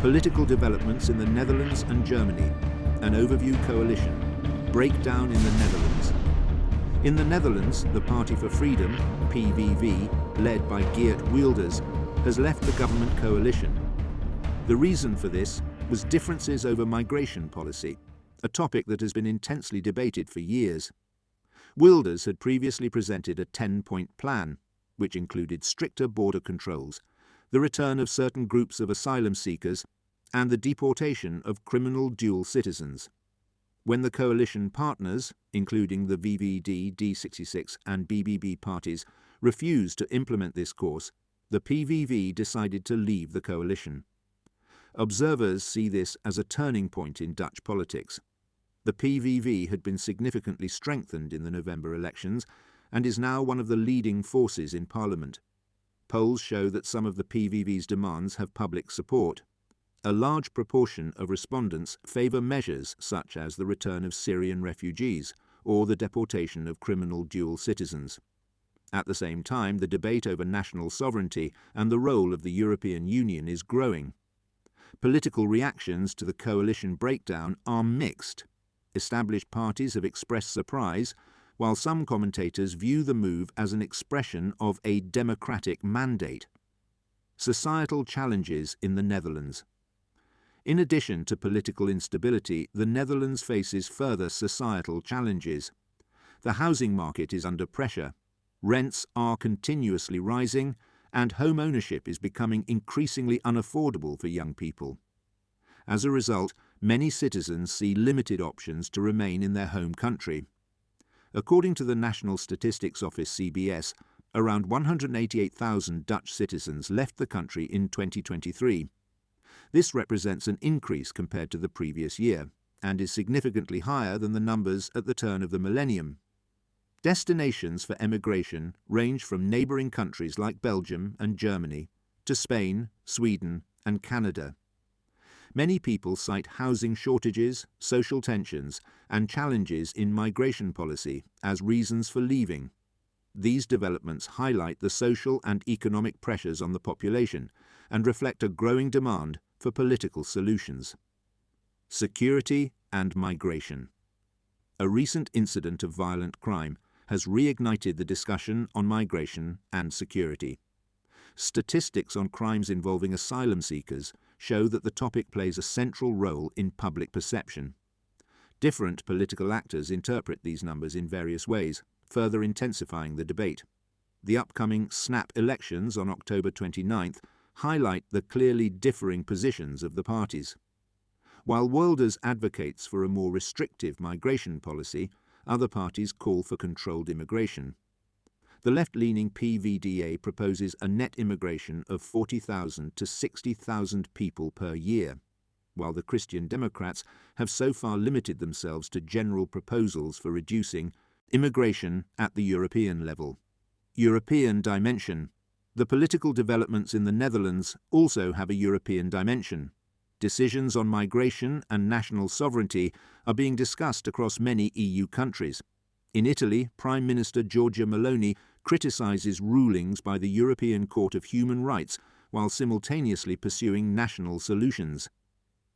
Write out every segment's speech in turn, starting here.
Political developments in the Netherlands and Germany. An overview coalition. Breakdown in the Netherlands. In the Netherlands, the Party for Freedom, PVV, led by Geert Wilders, has left the government coalition. The reason for this was differences over migration policy, a topic that has been intensely debated for years. Wilders had previously presented a 10-point plan, which included stricter border controls, the return of certain groups of asylum seekers, and the deportation of criminal dual citizens. When the coalition partners, including the VVD, D66 and BBB parties, refused to implement this course, the PVV decided to leave the coalition. Observers see this as a turning point in Dutch politics. The PVV had been significantly strengthened in the November elections and is now one of the leading forces in Parliament. Polls show that some of the PVV's demands have public support. A large proportion of respondents favour measures such as the return of Syrian refugees or the deportation of criminal dual citizens. At the same time, the debate over national sovereignty and the role of the European Union is growing. Political reactions to the coalition breakdown are mixed. Established parties have expressed surprise, while some commentators view the move as an expression of a democratic mandate. Societal challenges in the Netherlands. In addition to political instability, the Netherlands faces further societal challenges. The housing market is under pressure, rents are continuously rising, and home ownership is becoming increasingly unaffordable for young people. As a result, many citizens see limited options to remain in their home country. According to the National Statistics Office (CBS), around 188,000 Dutch citizens left the country in 2023. This represents an increase compared to the previous year, and is significantly higher than the numbers at the turn of the millennium. Destinations for emigration range from neighbouring countries like Belgium and Germany to Spain, Sweden and Canada. Many people cite housing shortages, social tensions and challenges in migration policy as reasons for leaving. These developments highlight the social and economic pressures on the population and reflect a growing demand for political solutions. Security and migration. A recent incident of violent crime has reignited the discussion on migration and security. Statistics on crimes involving asylum seekers show that the topic plays a central role in public perception. Different political actors interpret these numbers in various ways, further intensifying the debate. The upcoming snap elections on October 29th highlight the clearly differing positions of the parties. While Wilders advocates for a more restrictive migration policy, other parties call for controlled immigration. The left-leaning PVDA proposes a net immigration of 40,000 to 60,000 people per year, while the Christian Democrats have so far limited themselves to general proposals for reducing immigration at the European level. European dimension. The political developments in the Netherlands also have a European dimension. Decisions on migration and national sovereignty are being discussed across many EU countries. In Italy, Prime Minister Giorgia Meloni criticises rulings by the European Court of Human Rights while simultaneously pursuing national solutions.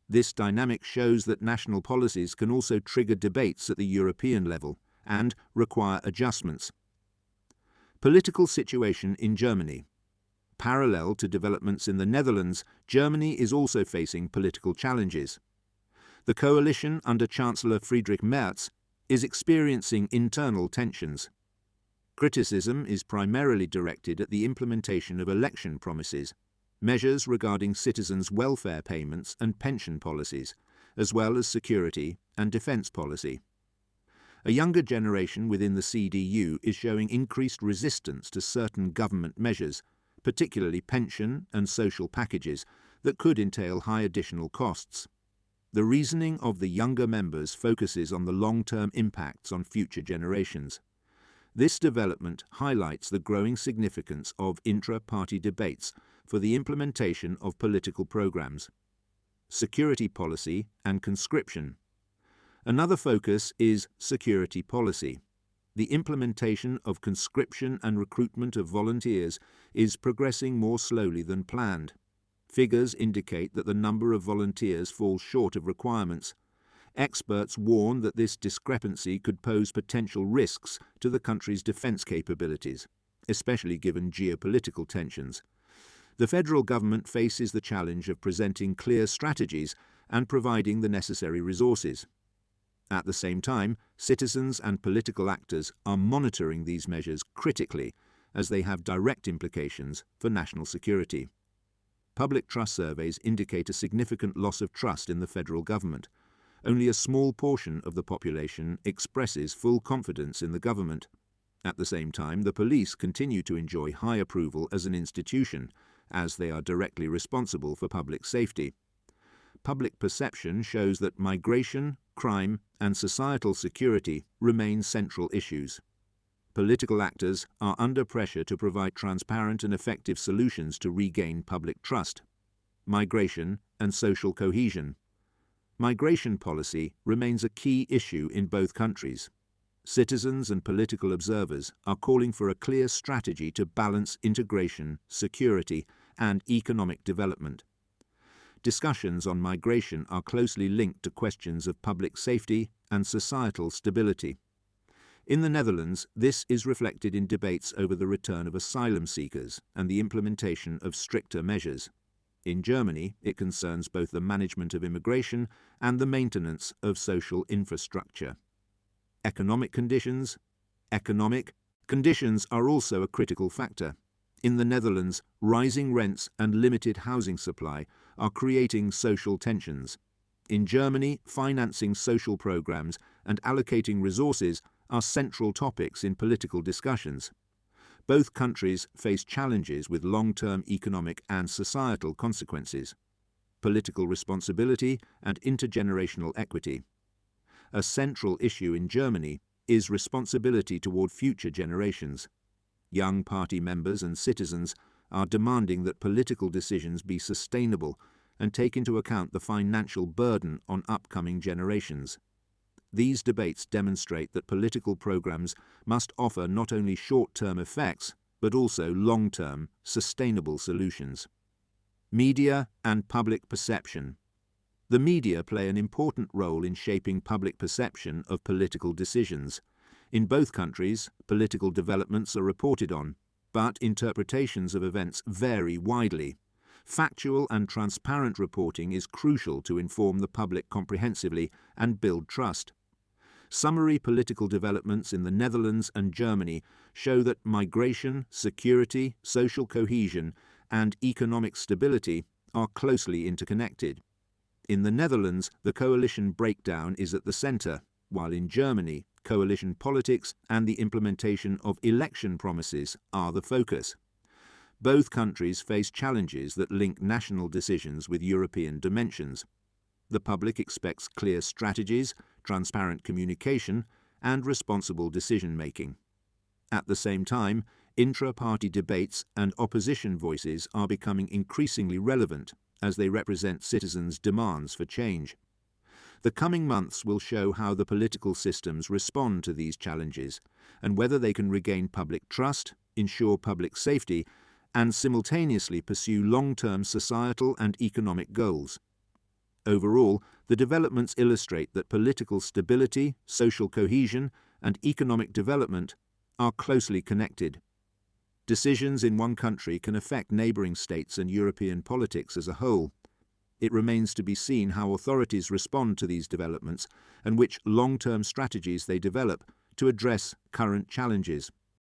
This dynamic shows that national policies can also trigger debates at the European level and require adjustments. Political situation in Germany. Parallel to developments in the Netherlands, Germany is also facing political challenges. The coalition under Chancellor Friedrich Merz is experiencing internal tensions. Criticism is primarily directed at the implementation of election promises, measures regarding citizens' welfare payments and pension policies, as well as security and defence policy. A younger generation within the CDU is showing increased resistance to certain government measures, particularly pension and social packages, that could entail high additional costs. The reasoning of the younger members focuses on the long-term impacts on future generations. This development highlights the growing significance of intra-party debates for the implementation of political programs. Security policy and conscription. Another focus is security policy. The implementation of conscription and recruitment of volunteers is progressing more slowly than planned. Figures indicate that the number of volunteers falls short of requirements. Experts warn that this discrepancy could pose potential risks to the country's defence capabilities, especially given geopolitical tensions. The federal government faces the challenge of presenting clear strategies and providing the necessary resources. At the same time, citizens and political actors are monitoring these measures critically, as they have direct implications for national security. Public trust surveys indicate a significant loss of trust in the federal government. Only a small portion of the population expresses full confidence in the government. At the same time, the police continue to enjoy high approval as an institution, as they are directly responsible for public safety. Public perception shows that migration, crime, and societal security remain central issues. Political actors are under pressure to provide transparent and effective solutions to regain public trust. Migration and social cohesion. Migration policy remains a key issue in both countries. Citizens and political observers are calling for a clear strategy to balance integration, security, and economic development. Discussions on migration are closely linked to questions of public safety and societal stability. In the Netherlands, this is reflected in debates over the return of asylum seekers and the implementation of stricter measures. In Germany, it concerns both the management of immigration and the maintenance of social infrastructure. Economic conditions. Economic conditions are also a critical factor. In the Netherlands, rising rents and limited housing supply are creating social tensions. In Germany, financing social programs and allocating resources are central topics in political discussions. Both countries face challenges with long-term economic and societal consequences. Political responsibility and intergenerational equity. A central issue in Germany is responsibility toward future generations. Young party members and citizens are demanding that political decisions be sustainable and take into account the financial burden on upcoming generations. These debates demonstrate that political programs must offer not only short-term effects, but also long-term, sustainable solutions. Media and public perception. The media play an important role in shaping public perception of political decisions. In both countries, political developments are reported on, but interpretations of events vary widely. Factual and transparent reporting is crucial to inform the public comprehensively and build trust. Summary political developments in the Netherlands and Germany show that migration, security, social cohesion, and economic stability are closely interconnected. In the Netherlands, the coalition breakdown is at the centre, while in Germany, coalition politics and the implementation of election promises are the focus. Both countries face challenges that link national decisions with European dimensions. The public expects clear strategies, transparent communication, and responsible decision-making. At the same time, intra-party debates and opposition voices are becoming increasingly relevant as they represent citizens' demands for change. The coming months will show how the political systems respond to these challenges and whether they can regain public trust, ensure public safety, and simultaneously pursue long-term societal and economic goals. Overall, the developments illustrate that political stability, social cohesion, and economic development are closely connected. Decisions in one country can affect neighbouring states and European politics as a whole. It remains to be seen how authorities respond to these developments and which long-term strategies they develop to address current challenges.